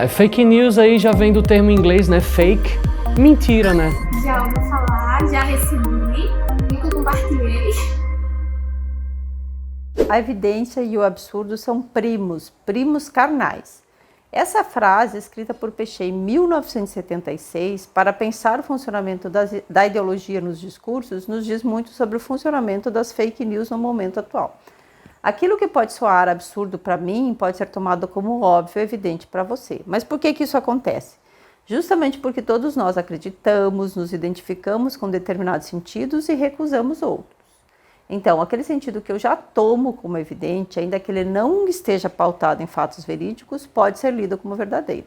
Fake news aí já vem do termo em inglês, né? Fake. Mentira, né? Já ouvi falar, já recebi, nunca compartilhei. A evidência e o absurdo são primos carnais. Essa frase, escrita por Pechet em 1976, para pensar o funcionamento da ideologia nos discursos, nos diz muito sobre o funcionamento das fake news no momento atual. Aquilo que pode soar absurdo para mim pode ser tomado como óbvio e evidente para você. Mas por que isso acontece? Justamente porque todos nós acreditamos, nos identificamos com determinados sentidos e recusamos outros. Então, aquele sentido que eu já tomo como evidente, ainda que ele não esteja pautado em fatos verídicos, pode ser lido como verdadeiro.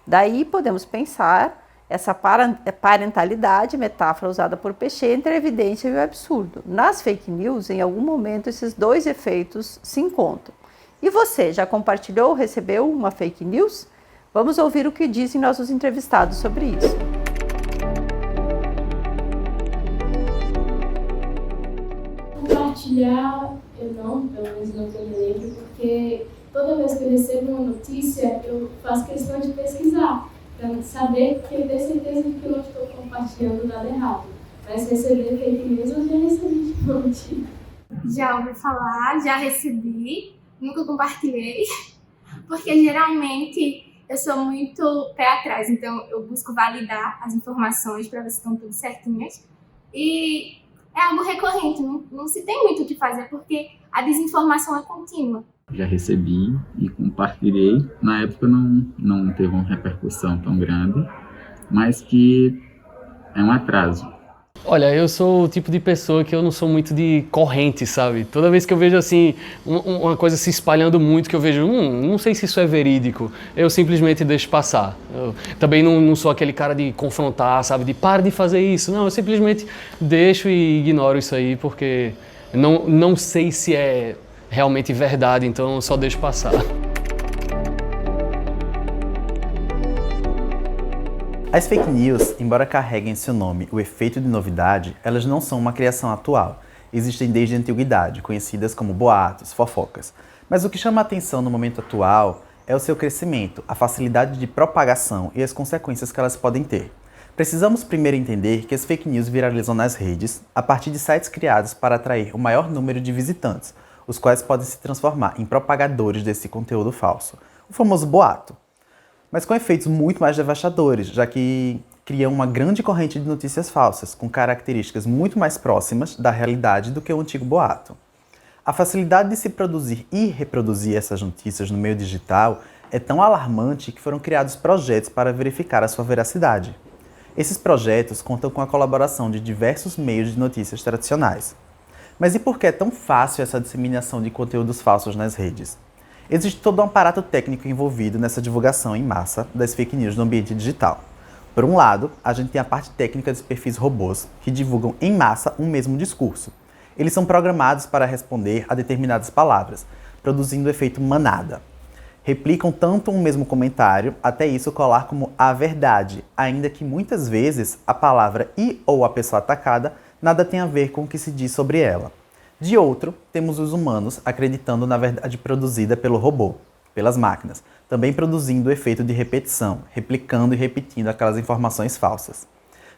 Daí podemos pensar essa parentalidade, metáfora usada por Pechet, entre a evidência e o absurdo. Nas fake news, em algum momento, esses dois efeitos se encontram. E você, já compartilhou ou recebeu uma fake news? Vamos ouvir o que dizem nossos entrevistados sobre isso. Compartilhar, eu não, pelo menos não que eu me lembro, porque toda vez que eu recebo uma notícia, eu faço questão de pesquisar, para saber, porque eu tenho certeza de que eu não estou compartilhando nada errado. Mas receber fake news eu já recebi de monte. Já ouvi falar, já recebi, nunca compartilhei, porque geralmente eu sou muito pé atrás, então eu busco validar as informações para ver se estão tudo certinhas. E é algo recorrente, não se tem muito o que fazer, porque a desinformação é contínua. Já recebi e compartilhei. Na época não teve uma repercussão tão grande, mas que é um atraso. Olha, eu sou o tipo de pessoa que eu não sou muito de corrente, sabe? Toda vez que eu vejo assim, uma coisa se espalhando muito, que eu vejo, não sei se isso é verídico, eu simplesmente deixo passar. Eu também não sou aquele cara de confrontar, sabe? De para de fazer isso. Não, eu simplesmente deixo e ignoro isso aí, porque não sei se é realmente verdade, então eu só deixo passar. As fake news, embora carreguem em seu nome o efeito de novidade, elas não são uma criação atual. Existem desde a antiguidade, conhecidas como boatos, fofocas. Mas o que chama a atenção no momento atual é o seu crescimento, a facilidade de propagação e as consequências que elas podem ter. Precisamos primeiro entender que as fake news viralizam nas redes a partir de sites criados para atrair o maior número de visitantes, os quais podem se transformar em propagadores desse conteúdo falso, o famoso boato. Mas com efeitos muito mais devastadores, já que criam uma grande corrente de notícias falsas, com características muito mais próximas da realidade do que o antigo boato. A facilidade de se produzir e reproduzir essas notícias no meio digital é tão alarmante que foram criados projetos para verificar a sua veracidade. Esses projetos contam com a colaboração de diversos meios de notícias tradicionais. Mas e por que é tão fácil essa disseminação de conteúdos falsos nas redes? Existe todo um aparato técnico envolvido nessa divulgação em massa das fake news no ambiente digital. Por um lado, a gente tem a parte técnica dos perfis robôs, que divulgam em massa um mesmo discurso. Eles são programados para responder a determinadas palavras, produzindo o efeito manada. Replicam tanto um mesmo comentário, até isso colar como a verdade, ainda que muitas vezes a palavra e ou a pessoa atacada nada tem a ver com o que se diz sobre ela. De outro, temos os humanos acreditando na verdade produzida pelo robô, pelas máquinas, também produzindo o efeito de repetição, replicando e repetindo aquelas informações falsas.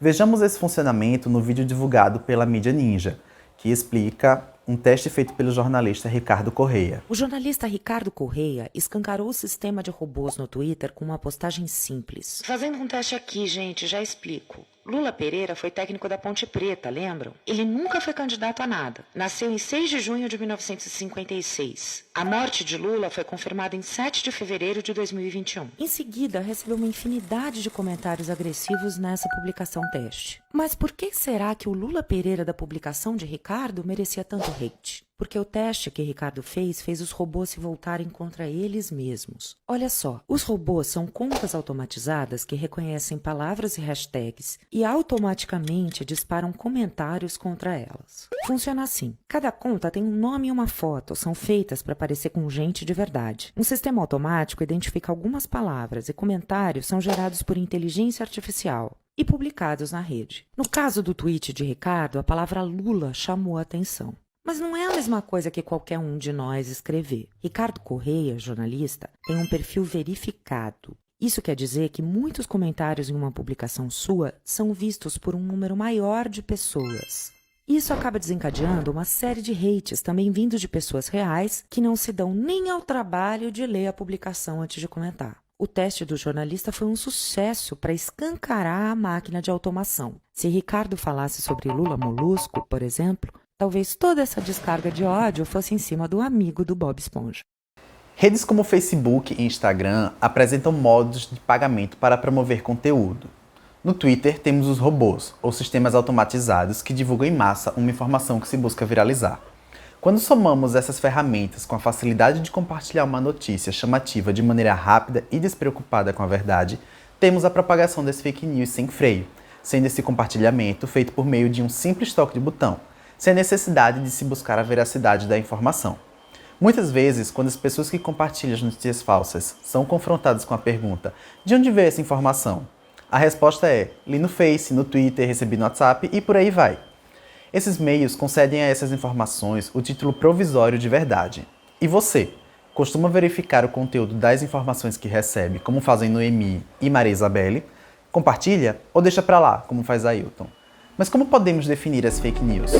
Vejamos esse funcionamento no vídeo divulgado pela mídia Ninja, que explica um teste feito pelo jornalista Ricardo Correia. O jornalista Ricardo Correia escancarou o sistema de robôs no Twitter com uma postagem simples. Fazendo um teste aqui, gente, já explico. Lula Pereira foi técnico da Ponte Preta, lembram? Ele nunca foi candidato a nada. Nasceu em 6 de junho de 1956. A morte de Lula foi confirmada em 7 de fevereiro de 2021. Em seguida, recebeu uma infinidade de comentários agressivos nessa publicação teste. Mas por que será que o Lula Pereira da publicação de Ricardo merecia tanto hate? Porque o teste que Ricardo fez os robôs se voltarem contra eles mesmos. Olha só, os robôs são contas automatizadas que reconhecem palavras e hashtags e automaticamente disparam comentários contra elas. Funciona assim. Cada conta tem um nome e uma foto, são feitas para parecer com gente de verdade. Um sistema automático identifica algumas palavras e comentários são gerados por inteligência artificial e publicados na rede. No caso do tweet de Ricardo, a palavra Lula chamou a atenção. Mas não é a mesma coisa que qualquer um de nós escrever. Ricardo Correia, jornalista, tem um perfil verificado Isso quer dizer que muitos comentários em uma publicação sua são vistos por um número maior de pessoas. Isso acaba desencadeando uma série de hates também vindos de pessoas reais que não se dão nem ao trabalho de ler a publicação antes de comentar. O teste do jornalista foi um sucesso para escancarar a máquina de automação. Se Ricardo falasse sobre Lula Molusco, por exemplo, talvez toda essa descarga de ódio fosse em cima do amigo do Bob Esponja. Redes como Facebook e Instagram apresentam modos de pagamento para promover conteúdo. No Twitter temos os robôs, ou sistemas automatizados que divulgam em massa uma informação que se busca viralizar. Quando somamos essas ferramentas com a facilidade de compartilhar uma notícia chamativa de maneira rápida e despreocupada com a verdade, temos a propagação das fake news sem freio, sendo esse compartilhamento feito por meio de um simples toque de botão, sem necessidade de se buscar a veracidade da informação. Muitas vezes, quando as pessoas que compartilham as notícias falsas são confrontadas com a pergunta "de onde veio essa informação?", a resposta é "li no Face, no Twitter, recebi no WhatsApp" e por aí vai. Esses meios concedem a essas informações o título provisório de verdade. E você, costuma verificar o conteúdo das informações que recebe, como fazem Noemi e Maria Isabelle? Compartilha ou deixa pra lá, como faz Ailton? Mas como podemos definir as fake news?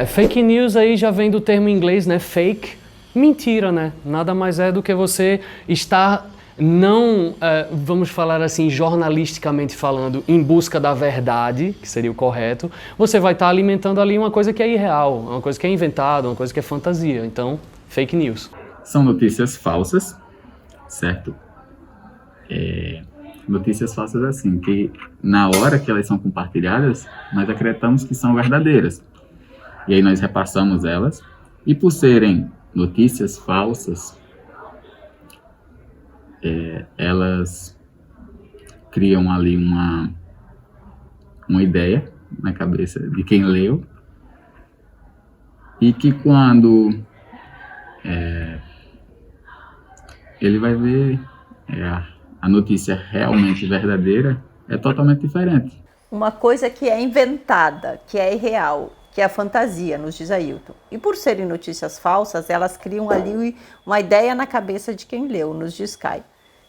Fake news aí já vem do termo em inglês, né? Fake, mentira, né? Nada mais é do que você estar não, vamos falar assim, jornalisticamente falando, em busca da verdade, que seria o correto. Você vai estar alimentando ali uma coisa que é irreal, uma coisa que é inventada, uma coisa que é fantasia. Então, fake news. São notícias falsas, certo? Notícias falsas assim, que na hora que elas são compartilhadas, nós acreditamos que são verdadeiras. E aí nós repassamos elas, e por serem notícias falsas, elas criam ali uma ideia na cabeça de quem leu, e que quando ele vai ver a notícia realmente verdadeira, é totalmente diferente. Uma coisa que é inventada, que é irreal, que é a fantasia, nos diz Ailton. E por serem notícias falsas, elas criam ali uma ideia na cabeça de quem leu, nos diz Caio.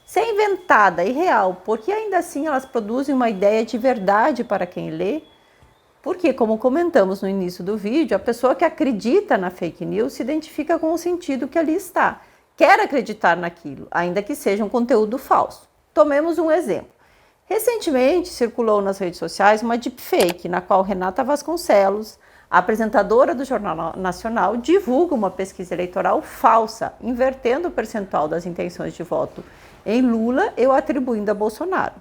Se é inventada e real, porque ainda assim elas produzem uma ideia de verdade para quem lê? Porque, como comentamos no início do vídeo, a pessoa que acredita na fake news se identifica com o sentido que ali está. Quer acreditar naquilo, ainda que seja um conteúdo falso. Tomemos um exemplo. Recentemente circulou nas redes sociais uma deepfake na qual Renata Vasconcelos, a apresentadora do Jornal Nacional, divulga uma pesquisa eleitoral falsa, invertendo o percentual das intenções de voto em Lula e o atribuindo a Bolsonaro.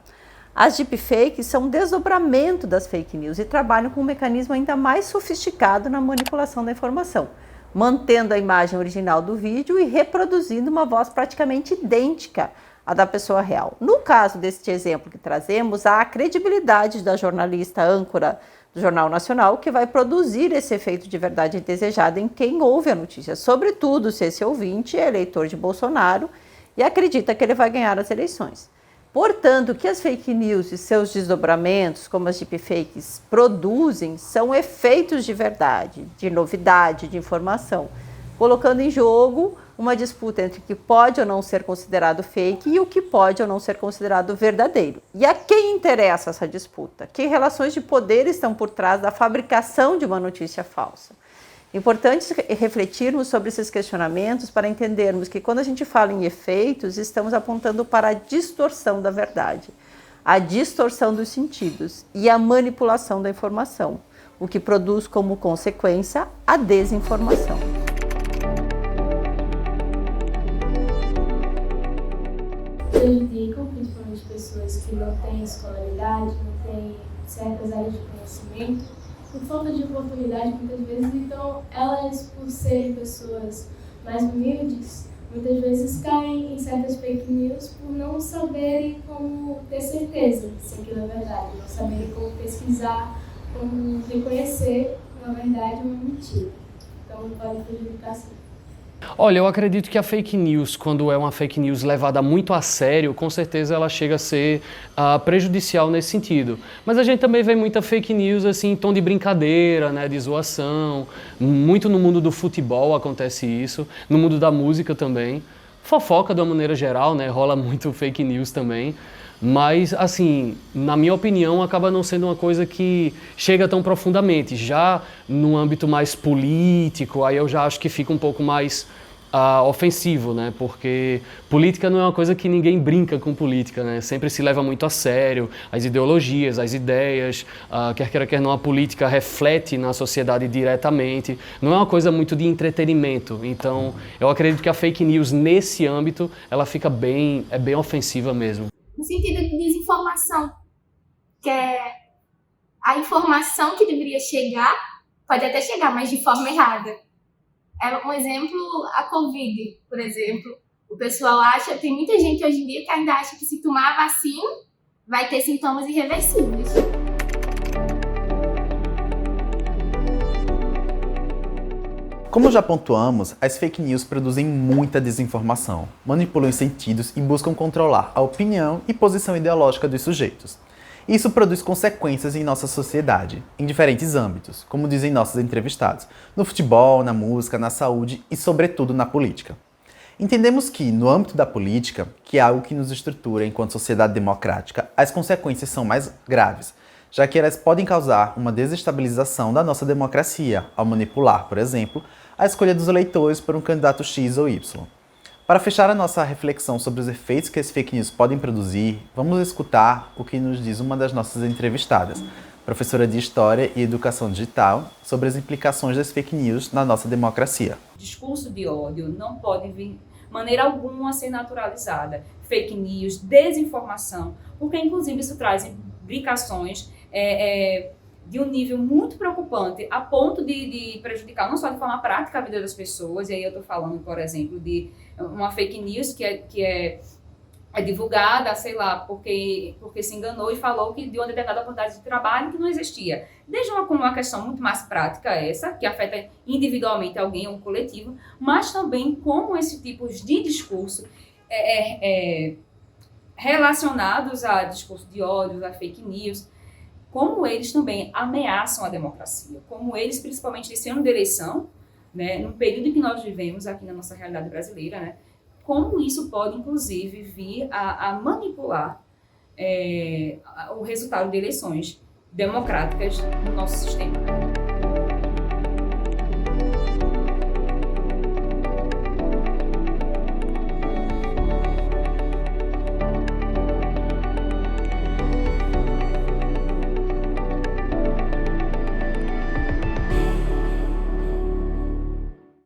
As deepfakes são um desdobramento das fake news e trabalham com um mecanismo ainda mais sofisticado na manipulação da informação, mantendo a imagem original do vídeo e reproduzindo uma voz praticamente idêntica à da pessoa real. No caso deste exemplo que trazemos, há a credibilidade da jornalista âncora do Jornal Nacional, que vai produzir esse efeito de verdade desejado em quem ouve a notícia, sobretudo se esse ouvinte é eleitor de Bolsonaro e acredita que ele vai ganhar as eleições. Portanto, o que as fake news e seus desdobramentos, como as deepfakes, produzem são efeitos de verdade, de novidade, de informação, colocando em jogo uma disputa entre o que pode ou não ser considerado fake e o que pode ou não ser considerado verdadeiro. E a quem interessa essa disputa? Que relações de poder estão por trás da fabricação de uma notícia falsa? Importante refletirmos sobre esses questionamentos para entendermos que quando a gente fala em efeitos, estamos apontando para a distorção da verdade, a distorção dos sentidos e a manipulação da informação, o que produz como consequência a desinformação. Prejudicam principalmente pessoas que não têm escolaridade, não têm certas áreas de conhecimento, por falta de oportunidade muitas vezes. Então elas, por serem pessoas mais humildes, muitas vezes caem em certas fake news por não saberem como ter certeza se aquilo é verdade, não saberem como pesquisar, como reconhecer uma verdade ou uma mentira. Então pode prejudicar sim. Olha, eu acredito que a fake news, quando é uma fake news levada muito a sério, com certeza ela chega a ser prejudicial nesse sentido. Mas a gente também vê muita fake news assim, em tom de brincadeira, né, de zoação. Muito no mundo do futebol acontece isso, no mundo da música também. Fofoca de uma maneira geral, né, rola muito fake news também. Mas, assim, na minha opinião, acaba não sendo uma coisa que chega tão profundamente. Já no âmbito mais político, aí eu já acho que fica um pouco mais ofensivo, né? Porque política não é uma coisa que ninguém brinca com política, né? Sempre se leva muito a sério as ideologias, as ideias, quer queira, quer não, a política reflete na sociedade diretamente. Não é uma coisa muito de entretenimento. Então, eu acredito que a fake news, nesse âmbito, ela fica bem ofensiva mesmo. No sentido de desinformação, que é a informação que deveria chegar, pode até chegar, mas de forma errada. É um exemplo, a Covid, por exemplo. O pessoal acha, tem muita gente hoje em dia que ainda acha que se tomar a vacina vai ter sintomas irreversíveis. Como já pontuamos, as fake news produzem muita desinformação, manipulam os sentidos e buscam controlar a opinião e posição ideológica dos sujeitos. Isso produz consequências em nossa sociedade, em diferentes âmbitos, como dizem nossos entrevistados, no futebol, na música, na saúde e, sobretudo, na política. Entendemos que, no âmbito da política, que é algo que nos estrutura enquanto sociedade democrática, as consequências são mais graves, já que elas podem causar uma desestabilização da nossa democracia, ao manipular, por exemplo, a escolha dos eleitores por um candidato X ou Y. Para fechar a nossa reflexão sobre os efeitos que as fake news podem produzir, vamos escutar o que nos diz uma das nossas entrevistadas, professora de História e Educação Digital, sobre as implicações das fake news na nossa democracia. Discurso de ódio não pode vir de maneira alguma a ser naturalizada. Fake news, desinformação, porque inclusive isso traz implicações de um nível muito preocupante, a ponto de prejudicar não só de forma prática a vida das pessoas, e aí eu estou falando, por exemplo, de uma fake news que é divulgada, sei lá, porque se enganou e falou que de uma determinada oportunidade de trabalho que não existia. Desde uma questão muito mais prática essa, que afeta individualmente alguém ou um coletivo, mas também como esse tipo de discurso relacionados a discurso de ódio, a fake news, como eles também ameaçam a democracia, como eles, principalmente nesse ano de eleição, né, num período que nós vivemos aqui na nossa realidade brasileira, né, como isso pode, inclusive, vir a manipular o resultado de eleições democráticas no nosso sistema.